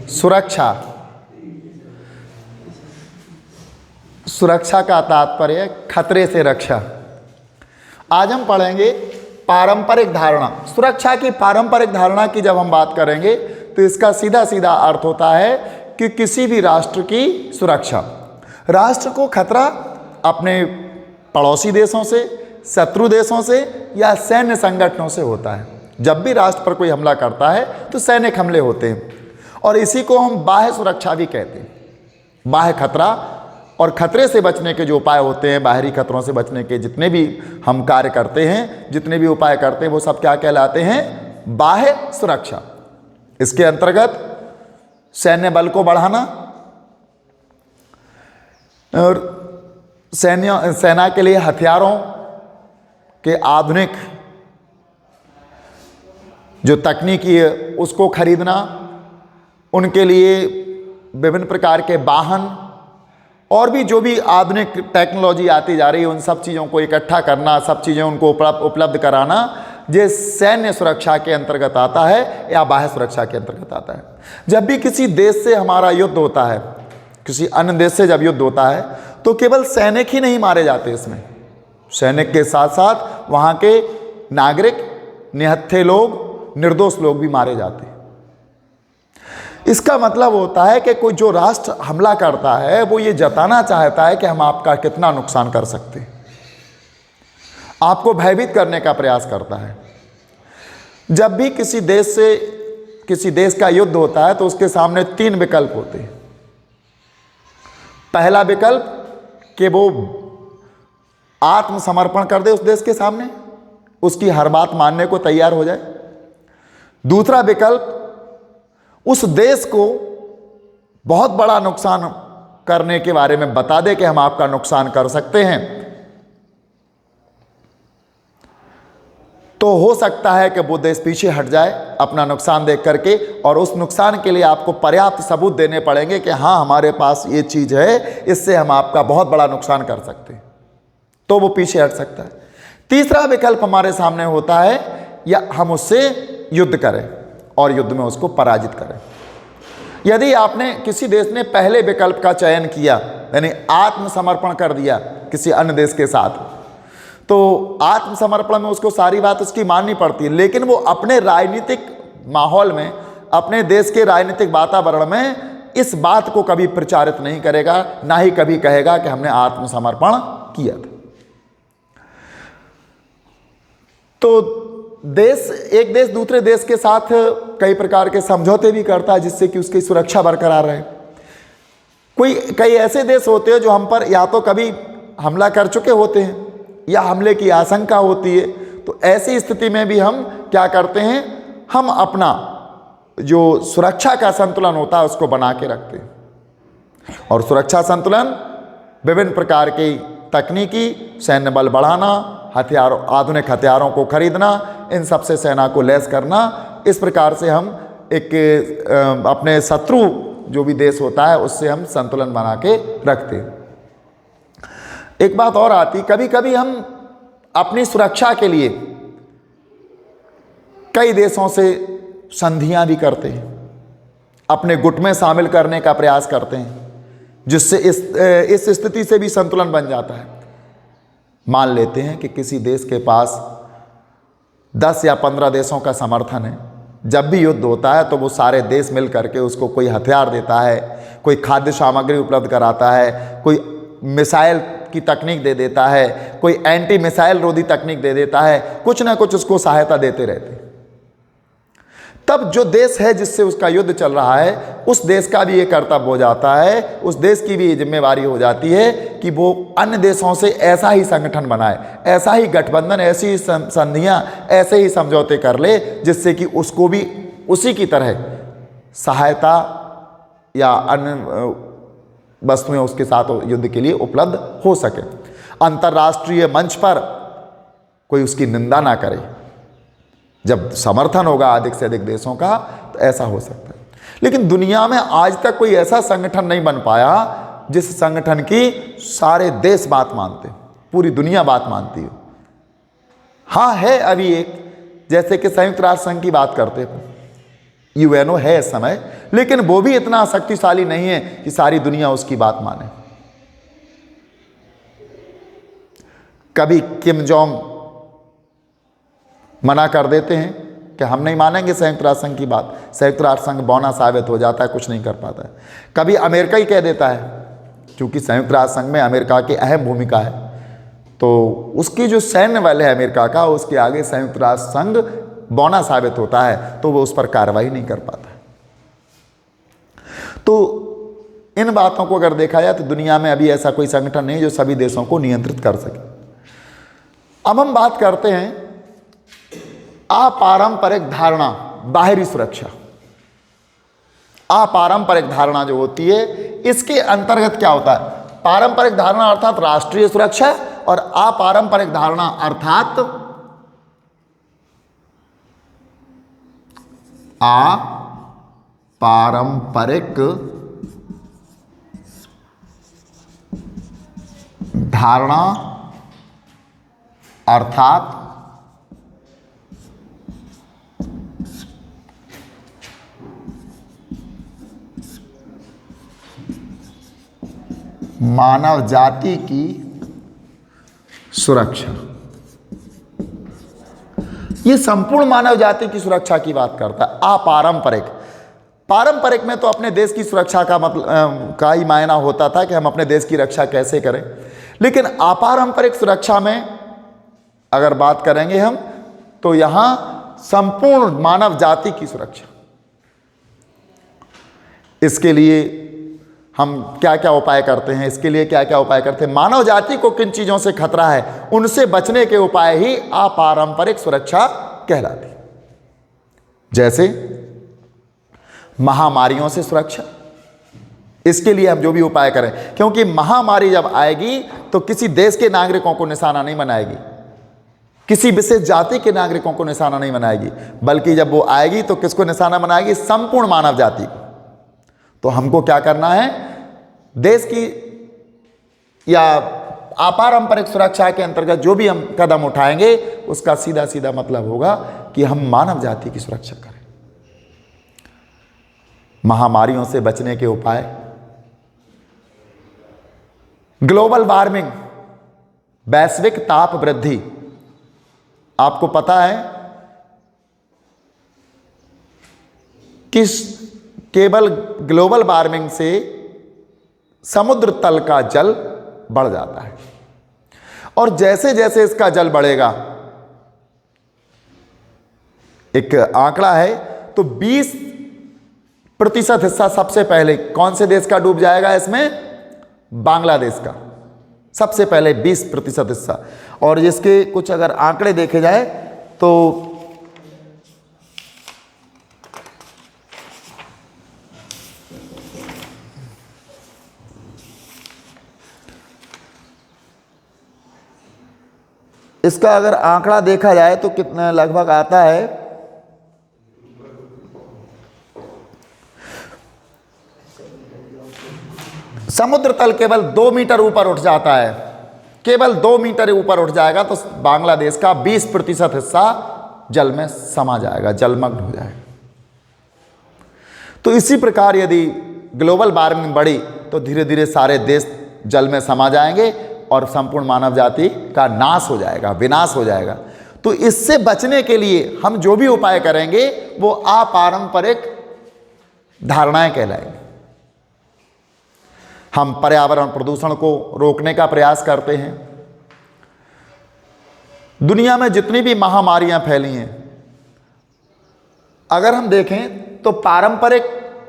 सुरक्षा, सुरक्षा का तात्पर्य खतरे से रक्षा। आज हम पढ़ेंगे पारंपरिक धारणा। सुरक्षा की पारंपरिक धारणा की जब हम बात करेंगे तो इसका सीधा सीधा अर्थ होता है कि किसी भी राष्ट्र की सुरक्षा। राष्ट्र को खतरा अपने पड़ोसी देशों से, शत्रु देशों से या सैन्य संगठनों से होता है। जब भी राष्ट्र पर कोई हमला करता है तो सैनिक हमले होते हैं और इसी को हम बाह्य सुरक्षा भी कहते हैं। बाह्य खतरा और खतरे से बचने के जो उपाय होते हैं, बाहरी खतरों से बचने के जितने भी हम कार्य करते हैं, जितने भी उपाय करते हैं, वो सब क्या कहलाते हैं? बाह्य सुरक्षा। इसके अंतर्गत सैन्य बल को बढ़ाना और सेना के लिए हथियारों के आधुनिक जो तकनीकी है उसको खरीदना, उनके लिए विभिन्न प्रकार के वाहन और भी जो भी आधुनिक टेक्नोलॉजी आती जा रही है उन सब चीज़ों को इकट्ठा करना, सब चीज़ें उनको उपलब्ध कराना, ये सैन्य सुरक्षा के अंतर्गत आता है या बाह्य सुरक्षा के अंतर्गत आता है। जब भी किसी देश से हमारा युद्ध होता है, किसी अन्य देश से जब युद्ध होता है तो केवल सैनिक ही नहीं मारे जाते इसमें, सैनिक के साथ साथ वहाँ के नागरिक, निहत्थे लोग, निर्दोष लोग भी मारे जाते हैं। इसका मतलब होता है कि कोई जो राष्ट्र हमला करता है वो ये जताना चाहता है कि हम आपका कितना नुकसान कर सकते हैं, आपको भयभीत करने का प्रयास करता है। जब भी किसी देश से किसी देश का युद्ध होता है तो उसके सामने 3 विकल्प होते हैं। पहला विकल्प कि वो आत्मसमर्पण कर दे उस देश के सामने, उसकी हर बात मानने को तैयार हो जाए। दूसरा विकल्प उस देश को बहुत बड़ा नुकसान करने के बारे में बता दे कि हम आपका नुकसान कर सकते हैं। तो हो सकता है कि वो देश पीछे हट जाए अपना नुकसान देख करके, और उस नुकसान के लिए आपको पर्याप्त सबूत देने पड़ेंगे कि हाँ हमारे पास ये चीज़ है, इससे हम आपका बहुत बड़ा नुकसान कर सकते हैं, तो वो पीछे हट सकता है। तीसरा विकल्प हमारे सामने होता है या हम उससे युद्ध करें और युद्ध में उसको पराजित करें। यदि आपने किसी देश ने पहले विकल्प का चयन किया यानी आत्मसमर्पण कर दिया किसी अन्य देश के साथ, तो आत्मसमर्पण में उसको सारी बात उसकी माननी पड़ती है, लेकिन वो अपने राजनीतिक माहौल में, अपने देश के राजनीतिक वातावरण में इस बात को कभी प्रचारित नहीं करेगा, ना ही कभी कहेगा कि हमने आत्मसमर्पण किया था। तो एक देश दूसरे देश के साथ कई प्रकार के समझौते भी करता है जिससे कि उसकी सुरक्षा बरकरार रहे। कई ऐसे देश होते हैं जो हम पर या तो कभी हमला कर चुके होते हैं या हमले की आशंका होती है, तो ऐसी स्थिति में भी हम क्या करते हैं, हम अपना जो सुरक्षा का संतुलन होता है उसको बना के रखते हैं। और सुरक्षा संतुलन विभिन्न प्रकार की तकनीकी, सैन्य बल बढ़ाना, आधुनिक हथियारों को खरीदना, इन सब से सेना को लैस करना, इस प्रकार से हम अपने शत्रु जो भी देश होता है उससे हम संतुलन बना के रखते हैं। एक बात और आती, कभी कभी हम अपनी सुरक्षा के लिए कई देशों से संधियां भी करते हैं, अपने गुट में शामिल करने का प्रयास करते हैं, जिससे इस स्थिति से भी संतुलन बन जाता है। मान लेते हैं कि किसी देश के पास 10 या 15 देशों का समर्थन है, जब भी युद्ध होता है तो वो सारे देश मिल करके उसको कोई हथियार देता है, कोई खाद्य सामग्री उपलब्ध कराता है, कोई मिसाइल की तकनीक दे देता है, कोई एंटी मिसाइल रोधी तकनीक दे देता है, कुछ ना कुछ उसको सहायता देते रहते हैं। तब जो देश है जिससे उसका युद्ध चल रहा है उस देश का भी ये कर्तव्य हो जाता है, उस देश की भी ये जिम्मेवारी हो जाती है कि वो अन्य देशों से ऐसा ही संगठन बनाए, ऐसा ही गठबंधन, ऐसी ही संधियां, ऐसे ही समझौते कर ले जिससे कि उसको भी उसी की तरह सहायता या अन्य वस्तुएं उसके साथ युद्ध के लिए उपलब्ध हो सके। अंतर्राष्ट्रीय मंच पर कोई उसकी निंदा ना करे। जब समर्थन होगा अधिक से अधिक देशों का तो ऐसा हो सकता है। लेकिन दुनिया में आज तक कोई ऐसा संगठन नहीं बन पाया जिस संगठन की सारे देश बात मानते, पूरी दुनिया बात मानती हो। हाँ है अभी एक, जैसे कि संयुक्त राष्ट्र संघ की बात करते हैं, यूएनओ है इस समय, लेकिन वो भी इतना शक्तिशाली नहीं है कि सारी दुनिया उसकी बात माने। कभी किम जोंग मना कर देते हैं कि हम नहीं मानेंगे संयुक्त राष्ट्र संघ की बात, संयुक्त राष्ट्र संघ बौना साबित हो जाता है, कुछ नहीं कर पाता है। कभी अमेरिका ही कह देता है, क्योंकि संयुक्त राष्ट्र संघ में अमेरिका की अहम भूमिका है, तो उसकी जो सैन्य बल है अमेरिका का, उसके आगे संयुक्त राष्ट्र संघ बौना साबित होता है, तो वो उस पर कार्रवाई नहीं कर पाता है। तो इन बातों को अगर देखा जाए तो दुनिया में अभी ऐसा कोई संगठन नहीं जो सभी देशों को नियंत्रित कर सके। अब हम बात करते हैं अपारंपरिक धारणा, बाहरी सुरक्षा। अपारंपरिक धारणा जो होती है, इसके अंतर्गत क्या होता है? पारंपरिक धारणा अर्थात राष्ट्रीय सुरक्षा, और अपारंपरिक धारणा अर्थात अपारंपरिक धारणा अर्थात मानव जाति की सुरक्षा। ये संपूर्ण मानव जाति की सुरक्षा की बात करता है। अपारंपरिक, पारंपरिक में तो अपने देश की सुरक्षा का मतलब का ही मायना होता था कि हम अपने देश की रक्षा कैसे करें, लेकिन अपारंपरिक सुरक्षा में अगर बात करेंगे हम, तो यहां संपूर्ण मानव जाति की सुरक्षा। इसके लिए हम क्या क्या उपाय करते हैं, इसके लिए क्या क्या उपाय करते हैं, मानव जाति को किन चीज़ों से खतरा है, उनसे बचने के उपाय ही अपारंपरिक सुरक्षा कहलाती। जैसे महामारियों से सुरक्षा, इसके लिए हम जो भी उपाय करें, क्योंकि महामारी जब आएगी तो किसी देश के नागरिकों को निशाना नहीं बनाएगी, किसी विशेष जाति के नागरिकों को निशाना नहीं बनाएगी, बल्कि जब वो आएगी तो किसको निशाना बनाएगी? संपूर्ण मानव जाति को। तो हमको क्या करना है? देश की या अपारंपरिक सुरक्षा के अंतर्गत जो भी हम कदम उठाएंगे, उसका सीधा सीधा मतलब होगा कि हम मानव जाति की सुरक्षा करें। महामारियों से बचने के उपाय, ग्लोबल वार्मिंग, वैश्विक ताप वृद्धि। आपको पता है कि केवल ग्लोबल वार्मिंग से समुद्र तल का जल बढ़ जाता है, और जैसे जैसे इसका जल बढ़ेगा, एक आंकड़ा है तो 20% हिस्सा सबसे पहले कौन से देश का डूब जाएगा? इसमें बांग्लादेश का सबसे पहले 20% हिस्सा। और जिसके कुछ अगर आंकड़े देखे जाए तो इसका अगर आंकड़ा देखा जाए तो कितना लगभग आता है, समुद्र तल केवल 2 मीटर ऊपर उठ जाता है, केवल 2 मीटर ऊपर उठ जाएगा तो बांग्लादेश का 20% हिस्सा जल में समा जाएगा, जलमग्न हो जाएगा। तो इसी प्रकार यदि ग्लोबल वार्मिंग बढ़ी तो धीरे धीरे सारे देश जल में समा जाएंगे और संपूर्ण मानव जाति का नाश हो जाएगा, विनाश हो जाएगा। तो इससे बचने के लिए हम जो भी उपाय करेंगे वो अपारंपरिक धारणाएं कहलाएंगी। हम पर्यावरण प्रदूषण को रोकने का प्रयास करते हैं। दुनिया में जितनी भी महामारियां फैली हैं, अगर हम देखें तो पारंपरिक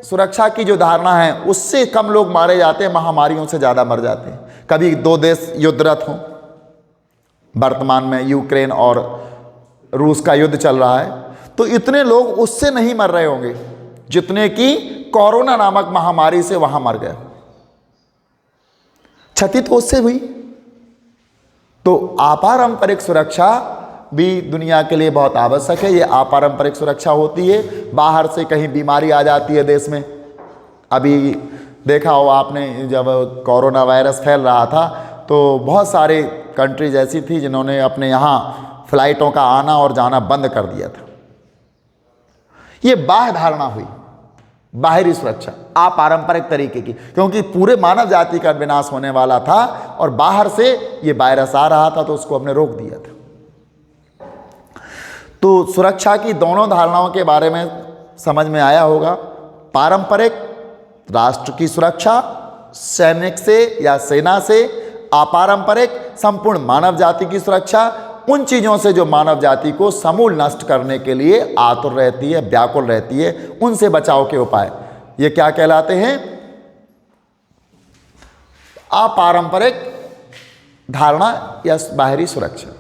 सुरक्षा की जो धारणा है उससे कम लोग मारे जाते हैं, महामारियों से ज़्यादा मर जाते हैं। कभी 2 देश युद्धरत हों, वर्तमान में यूक्रेन और रूस का युद्ध चल रहा है, तो इतने लोग उससे नहीं मर रहे होंगे जितने कि कोरोना नामक महामारी से वहां मर गए। क्षति तो उससे हुई। तो अपारंपरिक सुरक्षा भी दुनिया के लिए बहुत आवश्यक है। ये अपारंपरिक सुरक्षा होती है, बाहर से कहीं बीमारी आ जाती है देश में। अभी देखा हो आपने, जब कोरोना वायरस फैल रहा था तो बहुत सारे कंट्रीज ऐसी थी जिन्होंने अपने यहाँ फ्लाइटों का आना और जाना बंद कर दिया था। ये बाह्य धारणा हुई, बाहरी सुरक्षा अपारंपरिक तरीके की, क्योंकि पूरे मानव जाति का विनाश होने वाला था और बाहर से ये वायरस आ रहा था तो उसको हमने रोक दिया था। तो सुरक्षा की दोनों धारणाओं के बारे में समझ में आया होगा। पारंपरिक राष्ट्र की सुरक्षा सैनिक से या सेना से, अपारंपरिक संपूर्ण मानव जाति की सुरक्षा उन चीज़ों से जो मानव जाति को समूल नष्ट करने के लिए आतुर रहती है, व्याकुल रहती है, उनसे बचाव के उपाय। ये क्या कहलाते हैं? अपारंपरिक धारणा या बाहरी सुरक्षा।